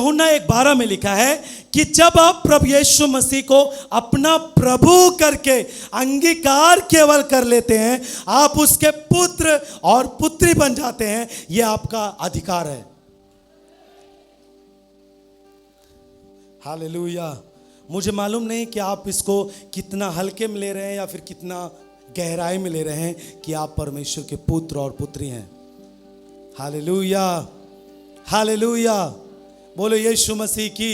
यूहन्ना 1:12 में लिखा है कि जब आप प्रभु यीशु मसीह को अपना प्रभु करके अंगीकार केवल कर लेते हैं, आप उसके पुत्र और पुत्री बन जाते हैं। यह आपका अधिकार है। हालेलुया। मुझे मालूम नहीं कि आप इसको कितना हल्के में ले रहे हैं या फिर कितना गहराई में ले रहे हैं कि आप परमेश्वर के पुत्र और पुत्री हैं। Hallelujah, hallelujah. बोलो यीशु मसीह की।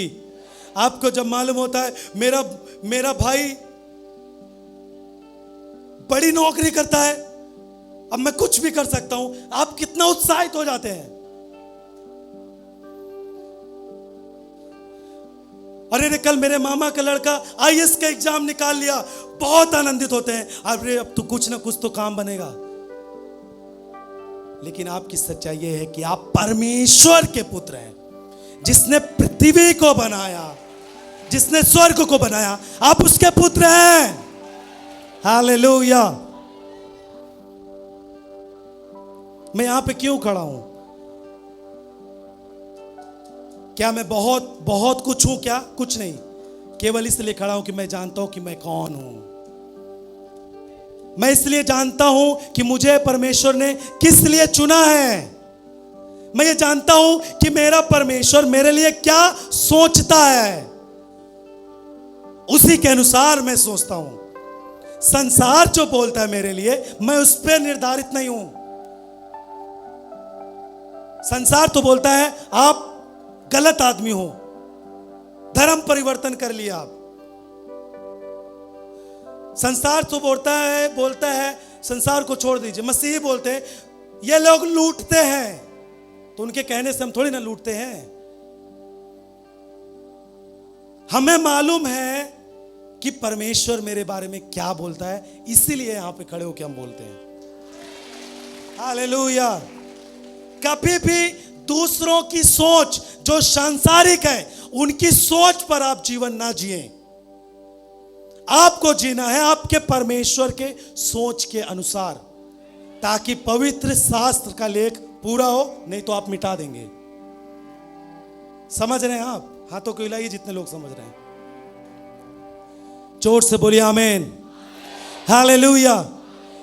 आपको जब मालूम होता है मेरा भाई बड़ी नौकरी करता है, अब मैं कुछ भी कर सकता हूं, आप कितना उत्साहित हो जाते हैं। अरे कल मेरे मामा का लड़का आईएएस का एग्जाम निकाल लिया, बहुत आनंदित होते हैं। अरे अब तो कुछ ना कुछ तो काम बनेगा। लेकिन आपकी सच्चाई यह है कि आप परमेश्वर के पुत्र हैं, जिसने पृथ्वी को बनाया, जिसने स्वर्ग को बनाया, आप उसके पुत्र हैं। हालेलुया। मैं यहां पे क्यों खड़ा हूं? क्या मैं बहुत कुछ हूं? क्या कुछ नहीं, केवल इसलिए खड़ा हूं कि मैं जानता हूं कि मैं कौन हूं। मैं इसलिए जानता हूं कि मुझे परमेश्वर ने किस लिए चुना है। मैं ये जानता हूं कि मेरा परमेश्वर मेरे लिए क्या सोचता है, उसी के अनुसार मैं सोचता हूं। संसार जो बोलता है मेरे लिए, मैं उस पर निर्धारित नहीं हूं। संसार तो बोलता है आप गलत आदमी हो, धर्म परिवर्तन कर लिया आप। संसार तो बोलता है संसार को छोड़ दीजिए। मसीही बोलते हैं ये लोग लूटते हैं, तो उनके कहने से हम थोड़ी ना लूटते हैं। हमें मालूम है कि परमेश्वर मेरे बारे में क्या बोलता है, इसीलिए यहां पे खड़े होकर हम बोलते हैं। हालेलुया। कभी भी दूसरों की सोच जो सांसारिक है, उनकी सोच पर आप जीवन ना जिए। आपको जीना है आपके परमेश्वर के सोच के अनुसार, ताकि पवित्र शास्त्र का लेख पूरा हो, नहीं तो आप मिटा देंगे। समझ रहे हैं आप? हाथों को हिलाइए जितने लोग समझ रहे हैं। जोर से बोलिए आमीन। हालेलुया।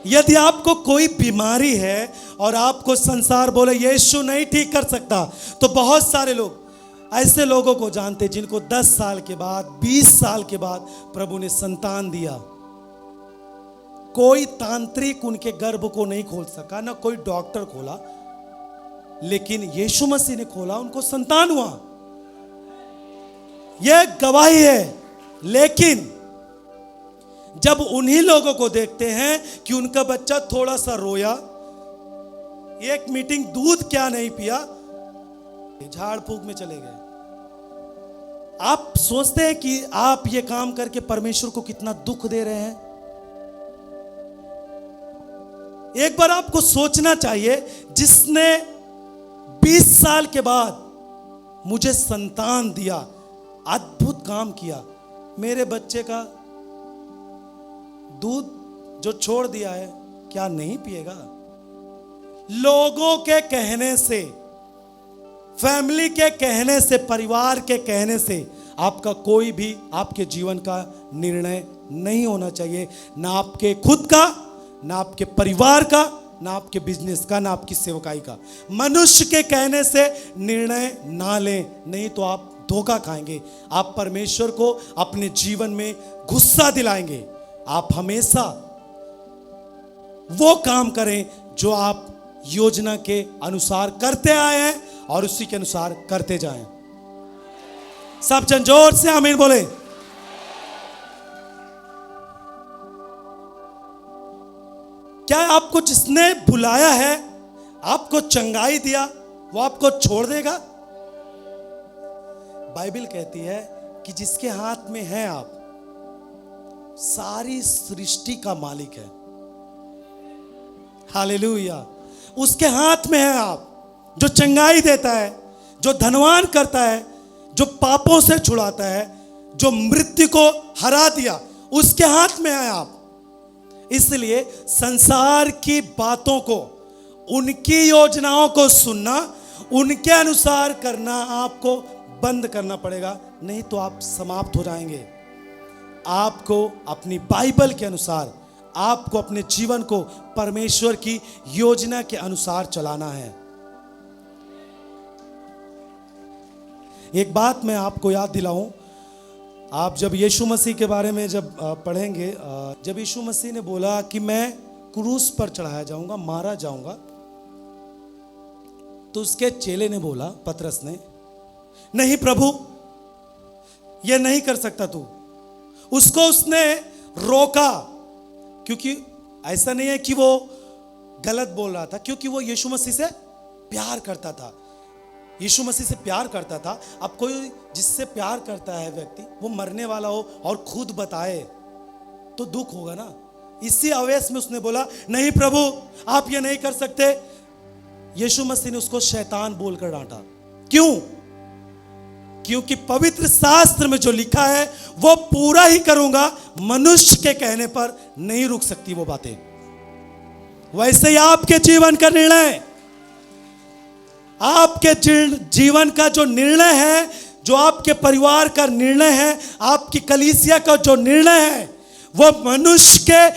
यदि आपको कोई बीमारी है और आपको संसार बोले यीशु नहीं ठीक कर सकता, तो बहुत सारे लोग ऐसे लोगों को जानते जिनको 10 साल के बाद, 20 साल के बाद प्रभु ने संतान दिया। कोई तांत्रिक उनके गर्भ को नहीं खोल सका, ना कोई डॉक्टर खोला, लेकिन यीशु मसीह ने खोला, उनको संतान हुआ। यह गवाही है। लेकिन जब उन्हीं लोगों को देखते हैं कि उनका बच्चा थोड़ा सा रोया, एक मीटिंग दूध क्या नहीं पिया, झाड़ फूक में चले गए। आप सोचते हैं कि आप ये काम करके परमेश्वर को कितना दुख दे रहे हैं? एक बार आपको सोचना चाहिए, जिसने 20 साल के बाद मुझे संतान दिया, अद्भुत काम किया, मेरे बच्चे का दूध जो छोड़ दिया है क्या नहीं पिएगा? लोगों के कहने से, फैमिली के कहने से, परिवार के कहने से आपका कोई भी आपके जीवन का निर्णय नहीं होना चाहिए। ना आपके खुद का, ना आपके परिवार का, ना आपके बिजनेस का, ना आपकी सेवकाई का। मनुष्य के कहने से निर्णय ना लें, नहीं तो आप धोखा खाएंगे। आप परमेश्वर को अपने जीवन में गुस्सा दिलाएंगे। आप हमेशा वो काम करें जो आप योजना के अनुसार करते आए हैं और उसी के अनुसार करते जाएं। सब जन जोर से आमीन बोले। क्या आपको जिसने बुलाया है, आपको चंगाई दिया, वो आपको छोड़ देगा? बाइबल कहती है कि जिसके हाथ में है आप, सारी सृष्टि का मालिक है। हालेलुया। उसके हाथ में है आप, जो चंगाई देता है, जो धनवान करता है, जो पापों से छुड़ाता है, जो मृत्यु को हरा दिया, उसके हाथ में है आप। इसलिए संसार की बातों को, उनकी योजनाओं को सुनना, उनके अनुसार करना आपको बंद करना पड़ेगा, नहीं तो आप समाप्त हो जाएंगे। आपको अपनी बाइबल के अनुसार, आपको अपने जीवन को परमेश्वर की योजना के अनुसार चलाना है। एक बात मैं आपको याद दिलाऊं, आप जब यीशु मसीह के बारे में जब पढ़ेंगे, जब यीशु मसीह ने बोला कि मैं क्रूस पर चढ़ाया जाऊंगा, मारा जाऊंगा, तो उसके चेले ने बोला, पतरस ने, नहीं प्रभु, ये नहीं कर सकता तू। उसको उसने रोका, क्योंकि ऐसा नहीं है कि वो गलत बोल रहा था, क्योंकि वो यीशु मसीह से प्यार करता था, यीशु मसीह से प्यार करता था। अब कोई जिससे प्यार करता है व्यक्ति, वो मरने वाला हो और खुद बताए तो दुख होगा ना। इसी आवेश में उसने बोला, नहीं प्रभु, आप ये नहीं कर सकते। यीशु मसीह ने उसको शैतान बोलकर डांटा। क्यों? क्योंकि पवित्र शास्त्र में जो लिखा है वो पूरा ही करूंगा, मनुष्य के कहने पर नहीं रुक सकती वो बातें। वैसे ही आपके जीवन का निर्णय, आपके जीवन का जो निर्णय है, जो आपके परिवार का निर्णय है, आपकी कलीसिया का जो निर्णय है, वो मनुष्य के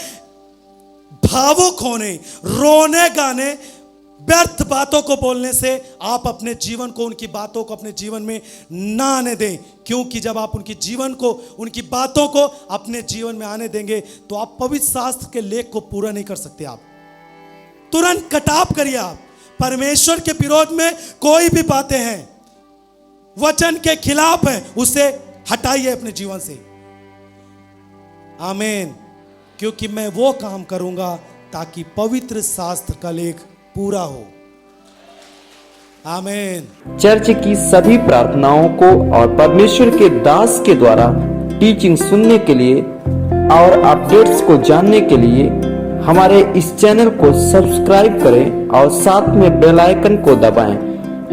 भावुक होने, रोने गाने, व्यर्थ बातों को बोलने से आप अपने जीवन को, उनकी बातों को अपने जीवन में ना आने दें। क्योंकि जब आप उनकी जीवन को, उनकी बातों को अपने जीवन में आने देंगे तो आप पवित्र शास्त्र के लेख को पूरा नहीं कर सकते। आप तुरंत कटाव करिए। आप परमेश्वर के विरोध में कोई भी बातें हैं, वचन के खिलाफ है, उसे हटाइए अपने जीवन से। आमीन। क्योंकि मैं वो काम करूंगा ताकि पवित्र शास्त्र का लेख पूरा हो। आमीन। चर्च की सभी प्रार्थनाओं को और परमेश्वर के दास के द्वारा टीचिंग सुनने के लिए और अपडेट्स को जानने के लिए हमारे इस चैनल को सब्सक्राइब करें और साथ में बेल आइकन को दबाएं,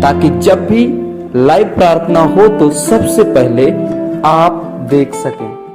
ताकि जब भी लाइव प्रार्थना हो तो सबसे पहले आप देख सकें।